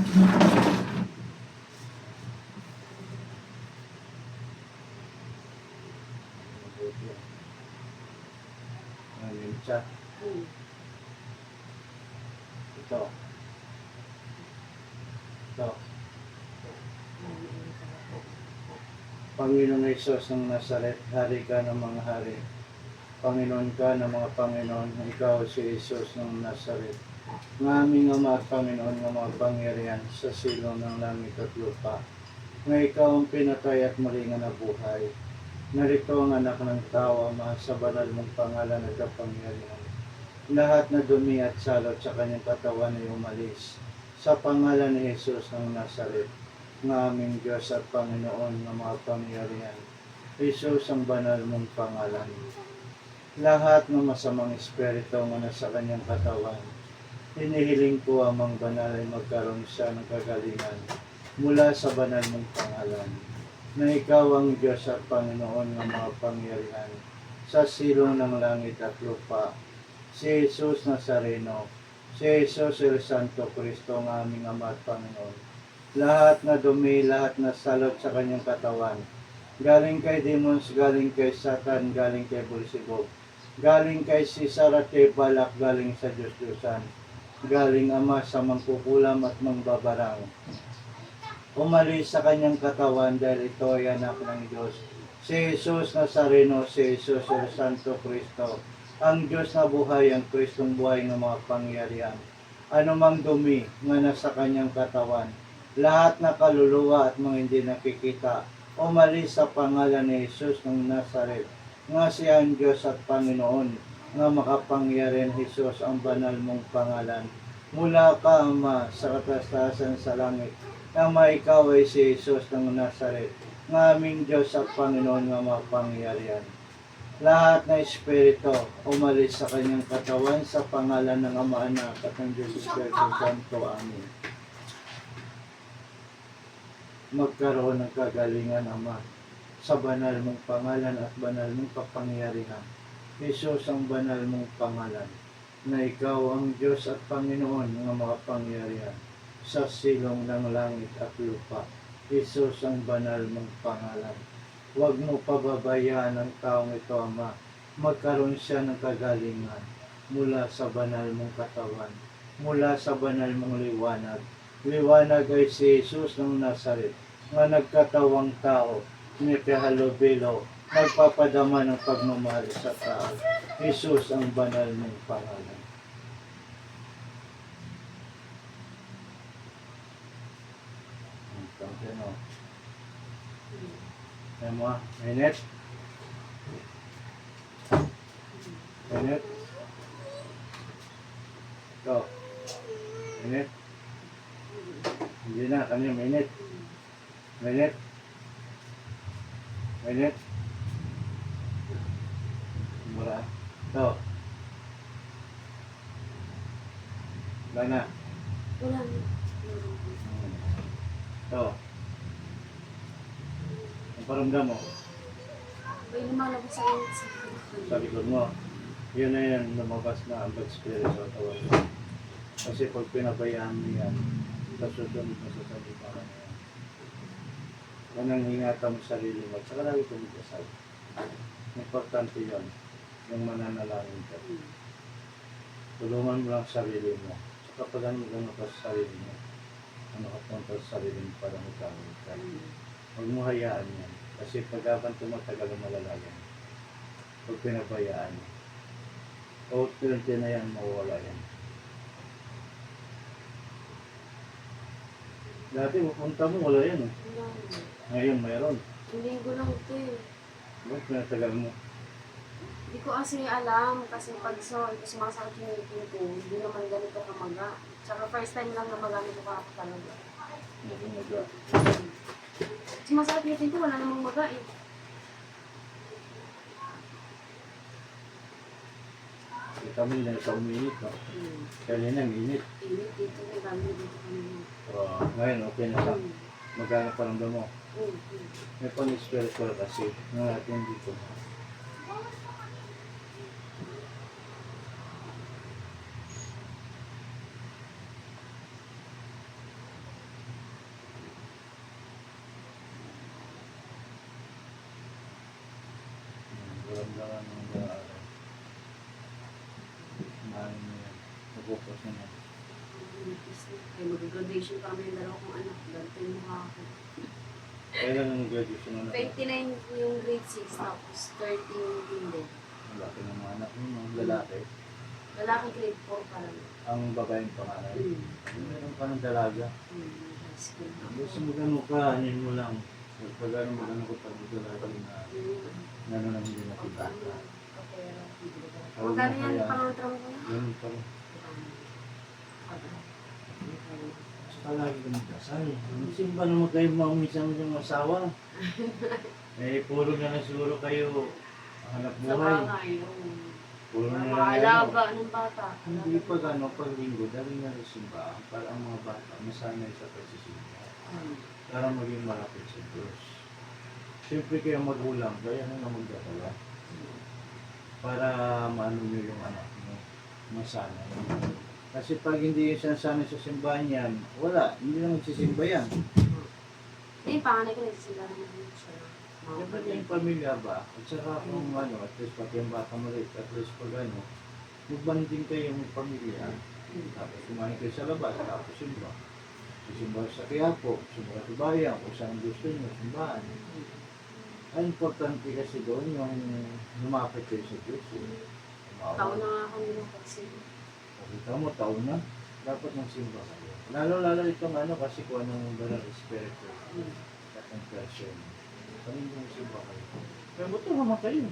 Ngayon siya. Ito. Ito. Panginoon Hesus ng Nazaret, hari ka ng mga hari. Panginoon ka ng mga Panginoon, ikaw si Hesus ng Nazaret. Ng aming Ama at Panginoon ng mga pangyarihan sa silong ng langit at lupa. Nga ikaw ang pinatay at muli nga nabuhay. Narito ang anak ng tao, Ama, sa banal mong pangalan at kapangyarihan. Lahat na dumi at salot sa kanyang katawan ay umalis. Sa pangalan ni Hesus ng Nazaret, ng aming Diyos at Panginoon ng mga pangyarihan. Hesus ang banal mong pangalan. Lahat ng masamang espiritu na nasa kanyang katawan, hinihiling ko amang banal ay magkaroon siya ng kagalingan mula sa banal mong pangalan, na ikaw ang Diyos at Panginoon ng mga pangyarihan sa silong ng langit at lupa. Si Jesus Nazareno, si Jesus el Santo Cristo ng aming Ama at Panginoon. Lahat na dumi, lahat na salot sa kanyang katawan, galing kay demons, galing kay Satan, galing kay Beelzebub, galing kay Caesar at kay Balak, galing sa Diyos-Diyosan, galing Ama sa mangkukulam at mangbabarang. Umalis sa kanyang katawan dahil ito ay anak ng Diyos. Si Jesus Nazareno, si Jesus el Santo Cristo, ang Diyos na buhay, ang Kristong buhay ng mga pangyarihan. Anumang dumi nga nasa kanyang katawan, lahat na kaluluwa at mga hindi nakikita, umalis sa pangalan ni Jesus ng Nazaret, nga siya ang Diyos at Panginoon, nga makapangyarihan. Jesus ang banal mong pangalan. Mula ka, Ama, sa katastasan sa langit, Ama, ikaw ay si Jesus ng Nazaret, nga aming Diyos at Panginoon, nga makapangyarihan. Lahat na espiritu umalis sa kanyang katawan sa pangalan ng Ama, Anak at ng Diyos Espiritu Santo. Amen. Magkaroon ng kagalingan, Ama, sa banal mong pangalan at banal mong kapangyarihan. Jesus ang banal mong pangalan, na ikaw ang Diyos at Panginoon ng mga pangyarihan sa silong ng langit at lupa. Jesus ang banal mong pangalan. Huwag mo pababayaan ang taong ito, Ama. Magkaroon siya ng kagalingan mula sa banal mong katawan, mula sa banal mong liwanag. Liwanag ay si Jesus ng Nazaret, nga nagkatawang tao, ni kahalubilo, nagpapadama ng pagmamahal sa tao. Jesus ang banal mong pangalan. Ayan mo, minute. Minute. Ito. Minute. Hindi na, kanya minute. Minute. Minute. Mula. Ito. Wala na. Wala na. Ito. Ang paramdam mo, May lumalabas sa akin sa likod mo, yun na yan, lumabas na ang bad spirit sa katawan mo. Kasi pag pinabayaan mo yan, susunod mo sa salita na yan. Yan ang ingatan mo sa sarili mo. At saka lagi kumikasal. Importante yun, yung mananalangin ka. Tulungan mo lang sarili mo. Saka pag ano ka sa sarili mo, ano ka punta sa sarili mo para magkamit ka. Huwag mo hayaan yan. Kasi pag-abang tumatagal ang malalayan. Huwag pinabayaan. Outward na yan, mawala yan. Dati pupunta mo, wala yan. Wala na. Ngayon, mayroon. Linggo lang ito eh. Huwag pinatagal mo. Hindi ko kasi alam kasi pag sumasakit yung ngipin ko, hindi naman ganito kamaga. Tsaka first time lang na magamit ko ako talaga. Nagamaga. Sumasakit yung ngipin ko, wala namang maga eh. Kita mo yun sa uminit, no? Kanina, minit. Init dito, may dami dito kanina. Ngayon, okay na siya. Magkano paramdam mo? Mm. May pang-spiritual kasi. Nga natin dito. kailangan ng mag-aaral. Mahal mo yan. Nagpupos na yan. Kaya mag-graduation pa kami yung dalawa kong anak. Ganito yung mukha ko. Kailan ang graduation na 29 yung grade 6, tapos 30 yung kinder. Malaki ng mga anak mo, mga lalaki. Lalaki grade 4 pa lang. Ang babaeng pangalan. Meron pa ng dalaga. High school na ako. Gusto mo gano'n ka, hanin mo lang. Pag ano mo gano'n ko pag dalaga na gano'n lang hindi nakita. Magkano yan pang-tram ko? Ganun pa rin. Palagi ka magdasal. Simba naman kayo maumisan yung asawa. Eh, puro na lang siguro kayo hanap Sa buhay. bagay, Puro na lang maalaga ng bata. Hindi pag ano, pag linggo, dali na rin simbahan para ang mga bata masanay sa pagsisimba. Para maging malapit sa Diyos. Siyempre kayo magulang, kaya na magdadala. Para maano nyo yung anak mo, masanay. Kasi pag hindi yung sinasanay sa simbahan yan, wala, hindi na magsisimba yan. Hindi, panganay ko nagsisimba naman yun siya. Siyempre yung pamilya ba, at saka kung ano, at least pati yung bata maliit, at least pag ano, magbanding kayo ng pamilya, tapos kumain kayo sa labas, tapos simba. Simba sa Quiapo, simba sa bayan, kung saan gusto nyo, simbahan. Ang importante kasi doon yung lumapit kayo sa Diyos. Taon na nga kami ng pagsimba. Kita mo, taon na, dapat nang simba kayo. Lalo itong ano, kasi kung anong banal espiritu, at ang person. Kami yung simba kayo. Kaya buto naman kayo.